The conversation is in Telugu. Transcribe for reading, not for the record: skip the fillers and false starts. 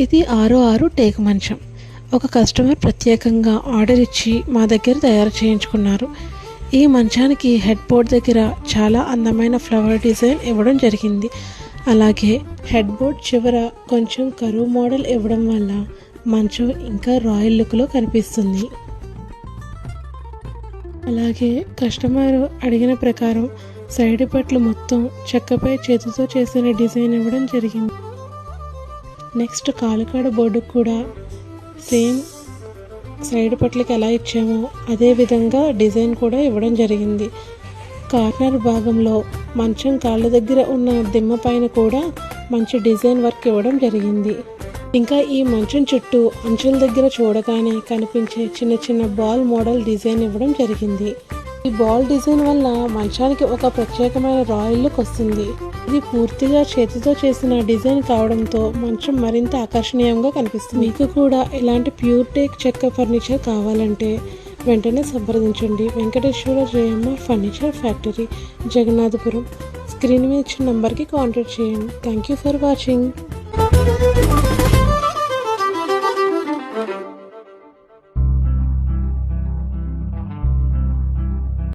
ఇది 6 టేక్ మంచం. ఒక కస్టమర్ ప్రత్యేకంగా ఆర్డర్ ఇచ్చి మా దగ్గర తయారు చేయించుకున్నారు. ఈ మంచానికి హెడ్ బోర్డ్ దగ్గర చాలా అందమైన ఫ్లవర్ డిజైన్ ఇవ్వడం జరిగింది. అలాగే హెడ్ బోర్డ్ చివర కొంచెం కరువు మోడల్ ఇవ్వడం వల్ల మంచం ఇంకా రాయల్ లుక్లో కనిపిస్తుంది. అలాగే కస్టమర్ అడిగిన ప్రకారం సైడ్ పట్లు మొత్తం చెక్కపై చేతితో చేసిన డిజైన్ ఇవ్వడం జరిగింది. నెక్స్ట్ కాలుకాడ బోర్డు కూడా సేమ్ సైడ్ పట్లకి ఎలా ఇచ్చామో అదే విధంగా డిజైన్ కూడా ఇవ్వడం జరిగింది. కార్నర్ భాగంలో మంచం కాళ్ళ దగ్గర ఉన్న దిమ్మ పైన కూడా మంచి డిజైన్ వర్క్ ఇవ్వడం జరిగింది. ఇంకా ఈ మంచం చుట్టూ అంచుల దగ్గర చూడగానే కనిపించే చిన్న చిన్న బాల్ మోడల్ డిజైన్ ఇవ్వడం జరిగింది. ఈ బాల్ డిజైన్ వల్ల మంచానికి ఒక ప్రత్యేకమైన రాయల్ లుక్ వస్తుంది. ఇది పూర్తిగా చేతితో చేసిన డిజైన్ కావడంతో మంచం మరింత ఆకర్షణీయంగా కనిపిస్తుంది. మీకు కూడా ఇలాంటి ప్యూర్ టేక్ చెక్క ఫర్నిచర్ కావాలంటే వెంటనే సంప్రదించండి. Venkateswara Jayamma furniture factory, Jagannathapuram. Screen మీద ఇచ్చిన నంబర్కి కాంటాక్ట్ చేయండి. Thank you for watching.